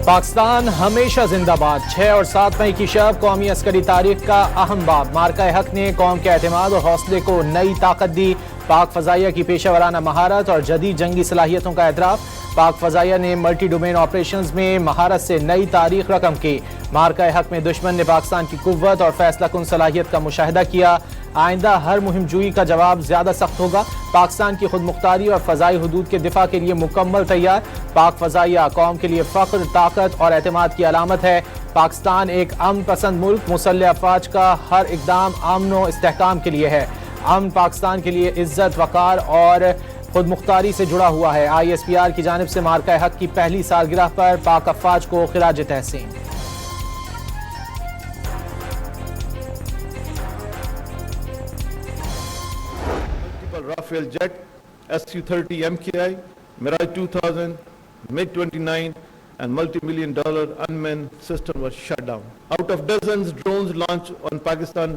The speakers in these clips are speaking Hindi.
पाकिस्तान हमेशा जिंदाबाद। 6 और 7 मई की शब कौमी अस्करी तारीख का अहम बाब। मार्का हक ने कौम के एतमाद और हौसले को नई ताकत दी। पाक फजाइया की पेशेवराना महारत और जदीद जंगी सलाहियतों का एतराफ़। पाक फजाइया ने मल्टी डोमेन ऑपरेशंस में महारत से नई तारीख रकम की। मार्का हक में दुश्मन ने पाकिस्तान की कुव्वत और फैसला कुन सलाहियत का मुशाहिदा किया। आइंदा हर मुहिम जुई का जवाब ज्यादा सख्त होगा। पाकिस्तान की खुद मुख्तारी और फजाई हदूद के दिफा के लिए मुकम्मल तैयार। पाक फजाइया कौम के लिए फख्र, ताकत और एतमाद की अलामत है। पाकिस्तान एक अमन पसंद मुल्क। मुसल्लह अफवाज का हर इकदाम अमन व इस्तेहकाम के लिए है। अमन पाकिस्तान के लिए इज्जत, वकार और खुद मुख्तारी से जुड़ा हुआ है। ISPR की जानिब से मार्का हक की पहली सालगिरह पर पाक अफवाज को खिराज तहसीन। Rafale jet, Su-30 MKI, Mirage 2000, MiG-29 and multi-million-dollar unmanned system was shut down. Out of dozens drones launched on Pakistan,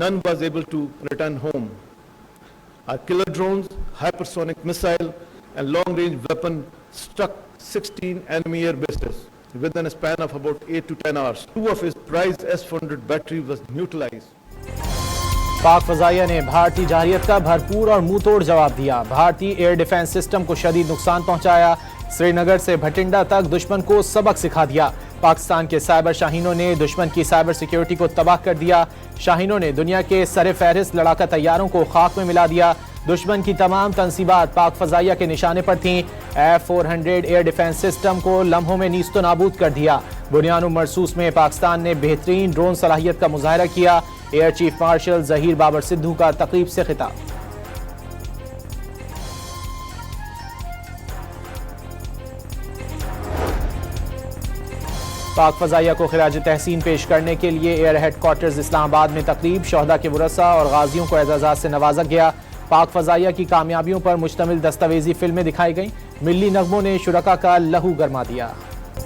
none was able to return home. Our killer drones, hypersonic missile and long-range weapon struck 16 enemy air bases within a span of about 8 to 10 hours. 2 of his prized S-400 battery was neutralized. पाक फजाइया ने भारतीय जहारियत का भरपूर और मुंह तोड़ जवाब दिया। भारतीय एयर डिफेंस सिस्टम को शदीद नुकसान पहुंचाया। श्रीनगर से भटिंडा तक दुश्मन को सबक सिखा दिया। पाकिस्तान के साइबर शाहीनों ने दुश्मन की साइबर सिक्योरिटी को तबाह कर दिया। शाहीनों ने दुनिया के सरे फहरिस्त लड़ाका तैयारों को खाक में मिला दिया। दुश्मन की तमाम तंसीबात पाक फजाइया के निशाने पर थीं। F-400 एयर डिफेंस सिस्टम को लम्हों में नीस्तो नाबूद कर दिया। बुनियानुल मरसूस में पाकिस्तान ने बेहतरीन ड्रोन सलाहियत का मुजाहरा किया। Air chief marshal Zaheer Babar Sidhu का तकरीब से खिताब। पाक फजाइया को खिराज तहसीन पेश करने के लिए एयर हेडक्वार्टर्स इस्लामाबाद में तकरीब। शोहदा के वरसा और गाजियों को एजाज़ात से नवाजा गया। पाक फजाइया की कामयाबियों पर मुश्तमिल दस्तावेजी फिल्में दिखाई गईं। मिल्ली नगमों ने शुरका का लहू गरमा दिया।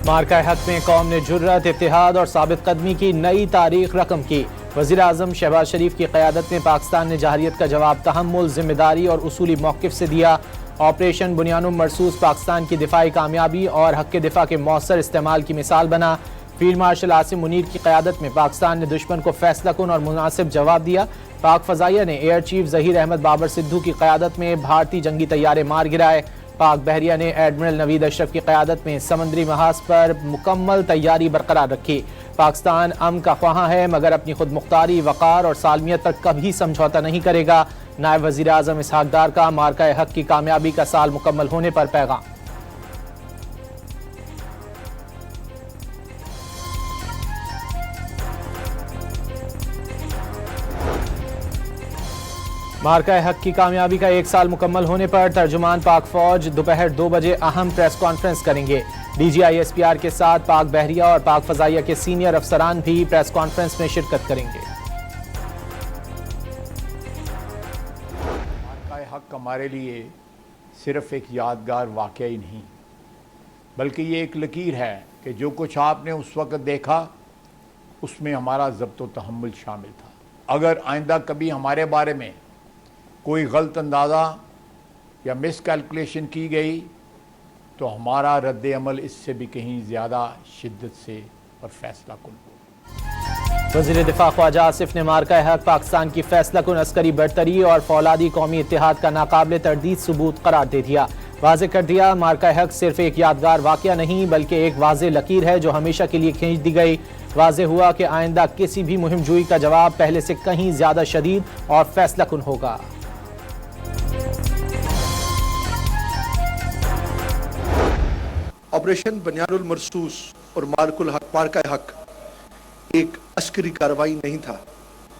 मार्का हक में कौम ने जुर्रत, इत्तेहाद और साबित कदमी की नई तारीख रकम की। वज़ीर आज़म शहबाज शरीफ की क़यादत में पाकिस्तान ने जहारियत का जवाब तहम्मुल, जिम्मेदारी और उसूली मौक़िफ़ से दिया। ऑपरेशन बुनियानुल मरसूस पाकिस्तान की दिफाई कामयाबी और हक़ के दिफा के मौसर इस्तेमाल की मिसाल बना। फील्ड मार्शल आसिम मुनीर की क़यादत में पाकिस्तान ने दुश्मन को फैसला कुन और मुनासिब जवाब दिया। पाक फजाइया ने एयर चीफ जहीर अहमद बाबर सिद्धू की क़यादत में भारतीय जंगी तैयारे मार गिराए। पाक बहरिया ने एडमिरल नवीद अशरफ की क़यादत में समंदरी महाज पर मुकम्मल तैयारी बरकरार रखी। पाकिस्तान अमन का ख्वाहां है मगर अपनी खुद मुख्तारी, वक़ार और सालमियत पर कभी समझौता नहीं करेगा। नायब वज़ीर आज़म इसहाक डार का मार्का हक की कामयाबी का साल मुकम्मल होने पर पैगाम। मार्का हक की कामयाबी का 1 साल मुकम्मल होने पर तर्जुमान पाक फौज दोपहर 2 बजे अहम प्रेस कॉन्फ्रेंस करेंगे। DG ISPR के साथ पाक बहरिया और पाक फजाइया के सीनियर अफसरान भी प्रेस कॉन्फ्रेंस में शिरकत करेंगे। मार्का हक हमारे लिए सिर्फ एक यादगार वाक़या ही नहीं बल्कि ये एक लकीर है कि जो कुछ आपने उस वक़्त देखा उसमें हमारा ज़ब्त व तहम्मुल शामिल था। अगर आइंदा कभी हमारे बारे में कोई गलत अंदाज़ा या मिस कैलकुलेशन की गई तो हमारा रद्द अमल इससे भी कहीं ज़्यादा शिद्दत से और फैसला कुन हो। वज़ीर दिफा ख्वाजा आसिफ ने मार्का हक पाकिस्तान की फैसला कुन अस्करी बरतरी और फौलादी कौमी इत्तेहाद का नाकाबिले तरदीद सबूत करार दे दिया। वाज़े कर दिया मार्का हक सिर्फ एक यादगार वाक़या नहीं बल्कि एक वाज़े लकीर है जो हमेशा के लिए खींच दी गई। वाज़े हुआ कि आइंदा किसी भी मुहिम जुई का जवाब पहले से कहीं ज़्यादा शदीद और फैसला कुन होगा। ऑपरेशन बुनियानुल मरसूस और मार्का हक एक अस्करी कार्रवाई नहीं था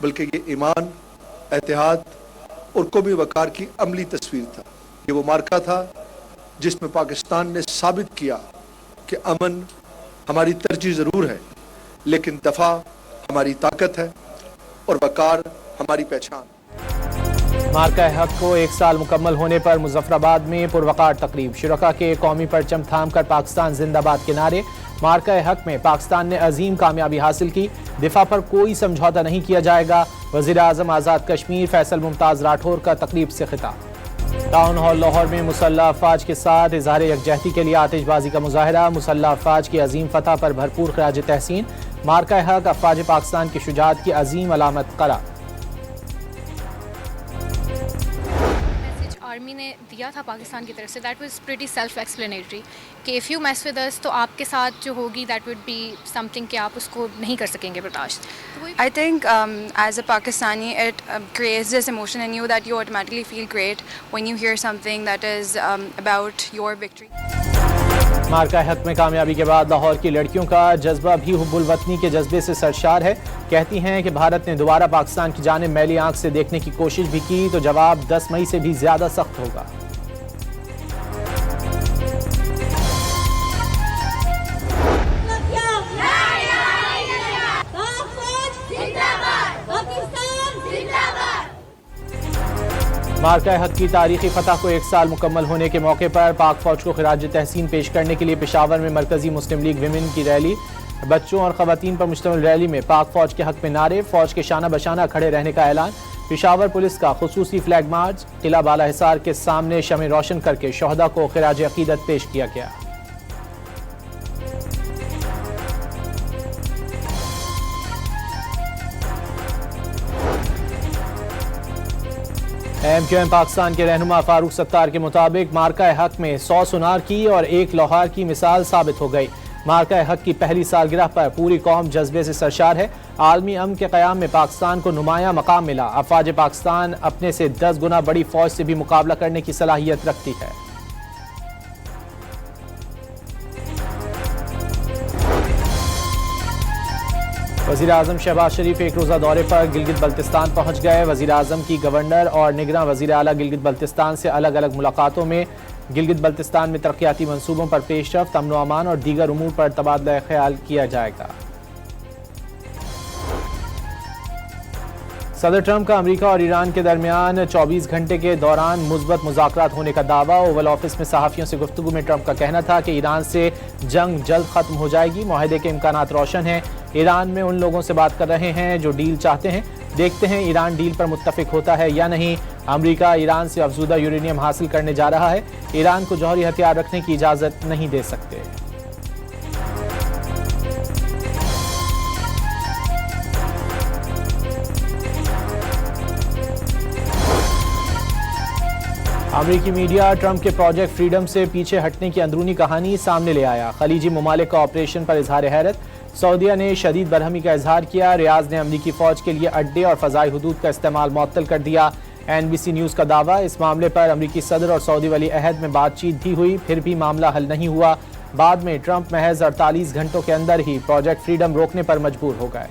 बल्कि ये ईमान, एतिहाद और कौमी वकार की अमली तस्वीर था। ये वो मार्का था जिसमें पाकिस्तान ने साबित किया कि अमन हमारी तरजीह ज़रूर है लेकिन दफ़ा हमारी ताकत है और वकार हमारी पहचान। मार्का हक को 1 साल मुकम्मल होने पर मुजफ्फराबाद में पुरवकार तकरीब। शुरका के कौमी परचम थाम कर पाकिस्तान जिंदाबाद के नारे। मार्का हक में पाकिस्तान ने अजीम कामयाबी हासिल की। दिफा पर कोई समझौता नहीं किया जाएगा। वज़ीर आज़म आज़ाद कश्मीर फैसल मुमताज़ राठौर का तकरीब से खिताब। टाउन हॉल लाहौर में मुसल्लह अफवाज के साथ इजहार यकजहती के लिए आतिशबाजी का मुजाहरा। मुसल्लह अफवाज की अजीम फतह पर भरपूर खराज तहसीन। मार्का हक अफवाज पाकिस्तान की शुजाअत की अजीम अलामत करार। आर्मी ने दिया था पाकिस्तान की तरफ से, that was pretty self explanatory कि if you mess with us तो आपके साथ जो होगी दैट वुड बी समथिंग कि आप उसको नहीं कर सकेंगे बर्दाश्त। I think as a Pakistani it creates this emotion in you that you automatically feel great when you hear something that is about your victory. मार्का हक में कामयाबी के बाद लाहौर की लड़कियों का जज्बा भी हुब्बुल वतनी के जज्बे से सरशार है। कहती हैं कि भारत ने दोबारा पाकिस्तान की जानिब मैली आंख से देखने की कोशिश भी की तो जवाब 10 मई से भी ज्यादा सख्त होगा। मार्का हक की तारीखी फतह को 1 साल मुकम्मल होने के मौके पर पाक फौज को खिराज तहसीन पेश करने के लिए पेशावर में मरकजी मुस्लिम लीग विमेन की रैली। बच्चों और खवातीन पर मुश्तमिल रैली में पाक फौज के हक में नारे, फौज के शाना बशाना खड़े रहने का ऐलान। पेशावर पुलिस का खुसूसी फ्लैग मार्च, किला बाला हिसार के सामने शमे रोशन करके शोहदा को खिराज अकीदत पेश किया गया। MQM पाकिस्तान के रहनुमा फारूक सत्तार के मुताबिक मार्का हक में 100 सुनार की और 1 लोहार की मिसाल साबित हो गई। मार्का हक की पहली सालगिरह पर पूरी कौम जज्बे से सरशार है। आलमी अमन के क़याम में पाकिस्तान को नुमाया मकाम मिला। अफवाज पाकिस्तान अपने से 10 गुना बड़ी फौज से भी मुकाबला करने की सलाहियत रखती है। वज़ीर आज़म शहबाज शरीफ एक रोज़ा दौरे पर गिलगित बल्तिस्तान पहुँच गए। वज़ीर आज़म की गवर्नर और निगरान वज़ीर आला गिलगित बल्तिस्तान से अलग अलग मुलाकातों में गिलगित बल्तिस्तान में तरक्याती मंसूबों पर पेशरफ्त, अमन व अमान और दीगर उमूर पर तबादला ख्याल किया जाएगा। सदर ट्रंप का अमेरिका और ईरान के दरमियान 24 घंटे के दौरान मुस्बत मुज़ाकरात होने का दावा। ओवल ऑफिस में सहाफ़ियों से गुफ्तगू में ट्रंप का कहना था कि ईरान से जंग जल्द खत्म हो जाएगी। मुआहदे के इम्कानात रोशन हैं। ईरान में उन लोगों से बात कर रहे हैं जो डील चाहते हैं। देखते हैं ईरान डील पर मुत्तफिक होता है या नहीं। अमेरिका ईरान से अफजूदा यूरेनियम हासिल करने जा रहा है। ईरान को जौहरी हथियार रखने की इजाज़त नहीं दे सकते। अमेरिकी मीडिया ट्रंप के प्रोजेक्ट फ्रीडम से पीछे हटने की अंदरूनी कहानी सामने ले आया। खलीजी ममालिक का ऑपरेशन पर इजहार हैरत। सऊदीया ने शदीद बरहमी का इजहार किया। रियाज ने अमेरिकी फौज के लिए अड्डे और फ़ज़ाई हुदूद का इस्तेमाल मुअत्तल कर दिया। NBC न्यूज़ का दावा, इस मामले पर अमेरिकी सदर और सऊदी वली अहद में बातचीत भी हुई, फिर भी मामला हल नहीं हुआ। बाद में ट्रंप महज 48 घंटों के अंदर ही प्रोजेक्ट फ्रीडम रोकने पर मजबूर हो गए।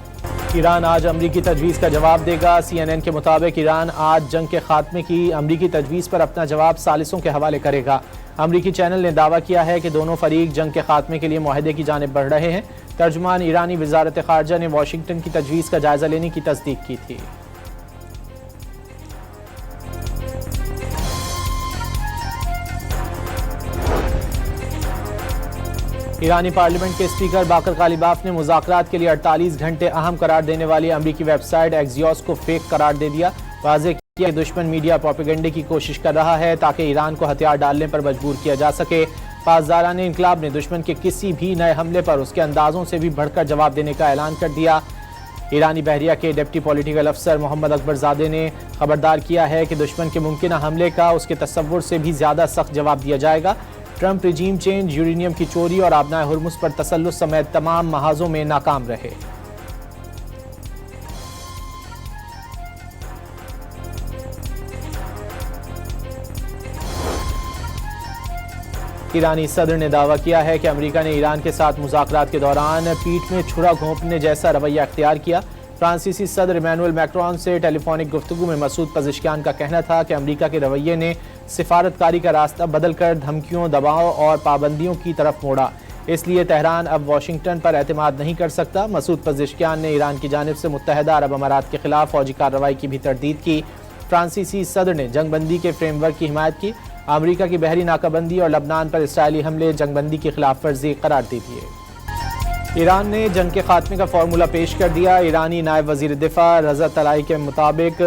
ईरान आज अमरीकी तजवीज़ का जवाब देगा। CNN के मुताबिक ईरान आज जंग के खात्मे की अमरीकी तजवीज़ पर अपना जवाब सालिसों के हवाले करेगा। अमरीकी चैनल ने दावा किया है कि दोनों फरीक जंग के खात्मे के लिए मुआहदे की जानिब बढ़ रहे हैं। तर्जुमान ईरानी वज़ारत ख़ारजा ने वाशिंगटन की तजवीज़ का जायज़ा लेने की तस्दीक की थी। ईरानी पार्लियामेंट के स्पीकर बाकर गालिबाफ ने मुज़ाकरात के लिए 48 घंटे अहम करार देने वाली अमरीकी वेबसाइट एक्सियोस को फेक करार दे दिया। वाज़ेह किया कि दुश्मन मीडिया प्रोपेगेंडे की कोशिश कर रहा है ताकि ईरान को हथियार डालने पर मजबूर किया जा सके। पासदारान इनकलाब ने दुश्मन के किसी भी नए हमले पर उसके अंदाजों से भी बढ़कर जवाब देने का ऐलान कर दिया। ईरानी बहरिया के डिप्टी पॉलिटिकल अफसर मोहम्मद अकबरजादे ने खबरदार किया है कि दुश्मन के मुमकिन हमले का उसके तसव्वुर से भी ज़्यादा सख्त जवाब दिया जाएगा। ट्रंप रिजीम चेंज, यूरेनियम की चोरी और आबनाए हुर्मुज़ पर तसल्लुत समेत तमाम महाजों में नाकाम रहे। ईरानी सदर ने दावा किया है कि अमेरिका ने ईरान के साथ मुज़ाकरात के दौरान पीठ में छुरा घोंपने जैसा रवैया अख्तियार किया। फ्रांसीसी सदर इमैनुअल मैक्रोन से टेलीफोनिक गुफ्तगू में मसूद पज़ेश्कियान का कहना था कि अमेरिका के रवैये ने सिफारतकारी का रास्ता बदलकर धमकियों, दबाव और पाबंदियों की तरफ मोड़ा। इसलिए तेहरान अब वाशिंगटन पर एतमाद नहीं कर सकता। मसूद पज़ेश्कियान ने ईरान की जानिब से मुत्तहदा अरब अमारात के खिलाफ फौजी कार्रवाई की भी तरदीद की। फ्रांसीसी सदर ने जंगबंदी के फ्रेमवर्क की हिमायत की। अमेरिका की बहरी नाकाबंदी और लबनान पर इसराइली हमले जंगबंदी की खिलाफ वर्जी करार दे दिए। ईरान ने जंग के खात्मे का फार्मूला पेश कर दिया। ईरानी नायब वजीर दिफा रज़ा तलाई के मुताबिक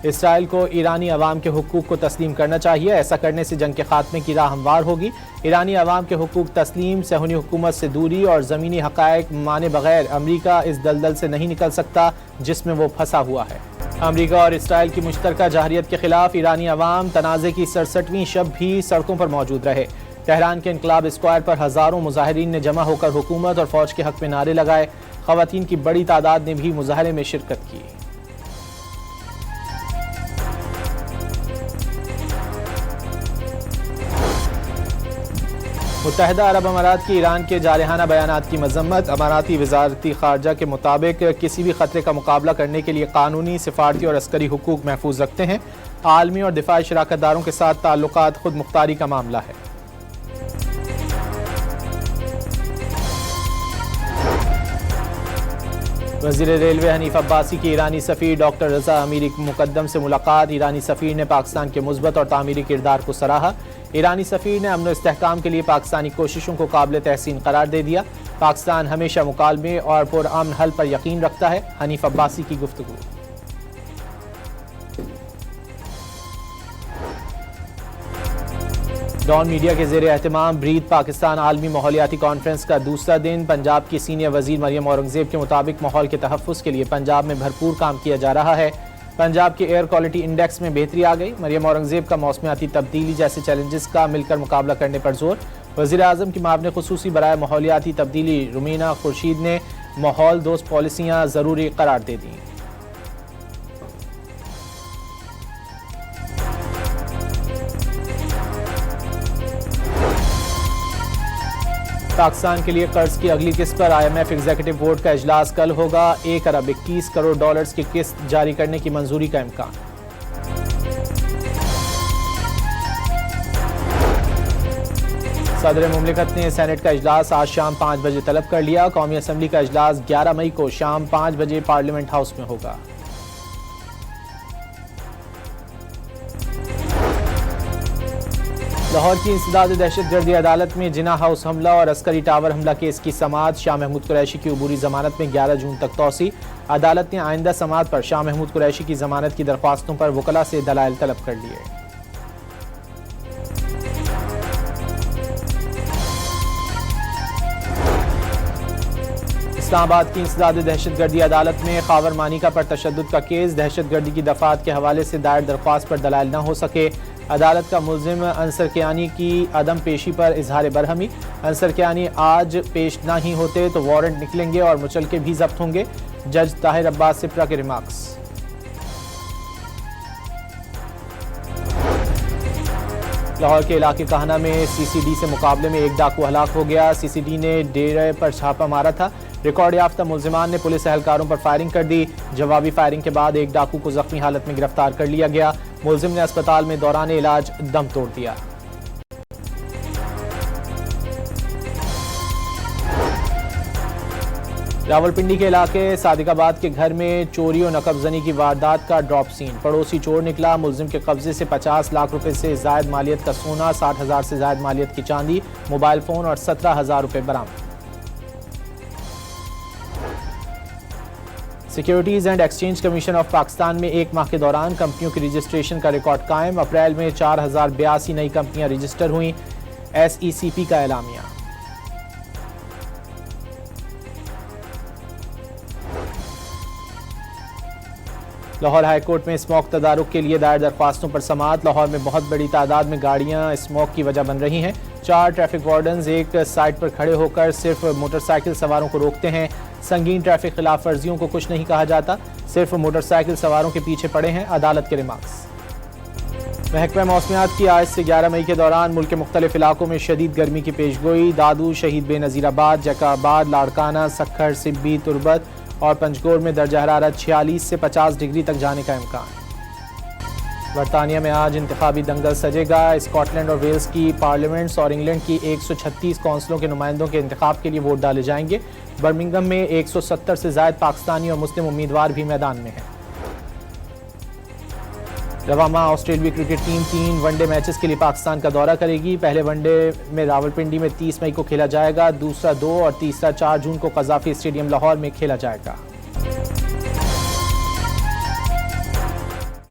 इसराइल को ईरानी अवाम के हुकूक को तस्लीम करना चाहिए, ऐसा करने से जंग के खात्मे की राह हमवार होगी। ईरानी अवाम के हुकूक तस्लीम, सहूनी हुकूमत से दूरी और ज़मीनी हक़ाइक़ माने बगैर अमरीका इस दलदल से नहीं निकल सकता जिसमें वो फंसा हुआ है। अमरीका और इसराइल की मुश्तरका जहरियत के खिलाफ ईरानी अवाम तनाज़े की 67वीं शब भी सड़कों पर मौजूद रहे। तेहरान के इनकलाब स्क्वायर पर हज़ारों मुजाहिरीन ने जमा होकर हुकूमत और फौज के हक में नारे लगाए। ख़वातीन की बड़ी तादाद ने भी मुजाहरे में शिरकत की। मुत्तहिदा अरब अमारात की ईरान के जारहाना बयानात की मजम्मत। अमाराती वजारती खारजा के मुताबिक किसी भी खतरे का मुकाबला करने के लिए कानूनी, सिफारती और अस्करी हुकूक महफूज रखते हैं। आलमी और दिफाई शराकतदारों के साथ ताल्लुकात खुद मुख्तारी का मामला है। वज़ीर रेलवे हनीफ अब्बासी की ईरानी सफ़ीर डॉक्टर रज़ा अमीरी मुकद्दम से मुलाकात। ईरानी सफ़ीर ने पाकिस्तान के मुस्बत और तामीरी किरदार को सराहा। ईरानी सफ़ीर ने अमन और इस्तेहकाम के लिए पाकिस्तानी कोशिशों को काबिल तहसीन करार दे दिया। पाकिस्तान हमेशा मुकालमे और पुरअमन हल पर यकीन रखता है। हनीफ अब्बासी की गुफ्तगू। डॉन मीडिया के ज़ेरे एहतमाम ब्रीथ पाकिस्तान आलमी माहौलियाती कॉन्फ्रेंस का दूसरा दिन। पंजाब की सीनियर वज़ीर मरियम औरंगज़ेब के मुताबिक माहौल के तहफ़्फ़ुज़ के लिए पंजाब में भरपूर काम किया जा रहा है। पंजाब के एयर क्वालिटी इंडेक्स में बेहतरी आ गई। मरियम औरंगज़ेब का मौसमियाती तब्दीली जैसे चैलेंजेस का मिलकर मुकाबला करने पर जोर। वज़ीर आज़म की मामले खुसूसी बराए माहौलियाती तब्दीली रुमीना खुर्शीद ने माहौल दोस्त पॉलिसियाँ ज़रूरी करार दे दी। पाकिस्तान के लिए कर्ज की अगली किस्त पर IMF एग्जीक्यूटिव बोर्ड का इजलास कल होगा। 1 अरब 21 करोड़ डॉलर्स की किस्त जारी करने की मंजूरी का इम्कान। सदर मुमलिकत ने सेनेट का इजलास आज शाम 5 बजे तलब कर लिया। कौमी असम्बली का इजलास 11 मई को शाम 5 बजे पार्लियामेंट हाउस में होगा। लाहौर की इंसदाद दहशतगर्दी अदालत में जिना हाउस हमला और अस्करी टावर हमला केस की समाअत। शाह महमूद कुरैशी की अबूरी जमानत में 11 जून तक तौसी। अदालत ने आइंदा समाअत पर शाह महमूद कुरैशी की जमानत की दरख्वास्तों पर वकला से दलाइल तलब कर लिए। इस्लामाबाद की इंसदाद दहशतगर्दी अदालत में खावर मानिका पर तशद्दुद का केस। दहशतगर्दी की दफात के हवाले से दायर दरख्वास्त पर दलाइल न हो सके। अदालत का मुल्जिम अंसर कियानी की अदम पेशी पर इजहार बरहमी। अंसर कियानी आज पेश ना ही होते तो वारंट निकलेंगे और मुचलके भी जब्त होंगे। जज ताहिर अब्बास सिप्रा के रिमार्क्स। लाहौर के इलाके काहना में CCD से मुकाबले में एक डाकू हलाक हो गया। CCD ने डेरे पर छापा मारा था। रिकॉर्ड याफ्ता मुल्जिमान ने पुलिस एहलकारों पर फायरिंग कर दी। जवाबी फायरिंग के बाद एक डाकू को जख्मी हालत में गिरफ्तार कर लिया गया। मुल्जिम ने अस्पताल में दौरान इलाज दम तोड़ दिया। रावलपिंडी के इलाके सादिकाबाद के घर में चोरी और नकबजनी की वारदात का ड्रॉप सीन। पड़ोसी चोर निकला। मुल्जिम के कब्जे से 50 लाख रुपए से जायद मालियत का सोना, 60,000 से जायद मालियत की चांदी, मोबाइल फोन और 17,000 रुपए बरामद। Securities and exchange commission of Pakistan में एक माह के दौरान कंपनियों की रजिस्ट्रेशन का रिकॉर्ड कायम। अप्रैल में 4082 नई कंपनियां रजिस्टर हुई। SECP का एलामिया। लाहौर हाईकोर्ट में स्मोक तदारुक के लिए दायर दरख्वास्तों पर समाअत। लाहौर में बहुत बड़ी तादाद में गाड़ियां स्मोक की वजह बन रही हैं। 4 ट्रैफिक वार्डन्स एक साइड पर खड़े होकर सिर्फ मोटरसाइकिल सवारों को रोकते हैं। संगीन ट्रैफिक खिलाफ वर्जियों को कुछ नहीं कहा जाता, सिर्फ मोटरसाइकिल सवारों के पीछे पड़े हैं। अदालत के रिमार्क्स। महकमा मौसमियात की आज से 11 मई के दौरान मुल्क के मुख्तलिफ इलाकों में शदीद गर्मी की पेशगोई। दादू, शहीद बेनज़ीराबाद, जकाबाद, लाड़काना, सखर, सिब्बी, तुरबत और पंजगोर में दर्जा हरारत 46 से 50 डिग्री तक जाने का इम्कान। बरतानिया में आज इंतखाबी दंगल सजेगा। स्कॉटलैंड और वेल्स की पार्लियामेंट्स और इंग्लैंड की 136 कौंसलों के नुमाइंदों के इंतखाब के लिए वोट डाले जाएंगे। बर्मिंघम में 170 से ज़ायद पाकिस्तानी और मुस्लिम उम्मीदवार भी मैदान में हैं। रवामा ऑस्ट्रेलियाई क्रिकेट टीम 3 वनडे मैचेस के लिए पाकिस्तान का दौरा करेगी। पहले वनडे में रावलपिंडी में 30 मई को खेला जाएगा। दूसरा 2 और तीसरा 4 जून को कज़ाफ़ी स्टेडियम लाहौर में खेला जाएगा।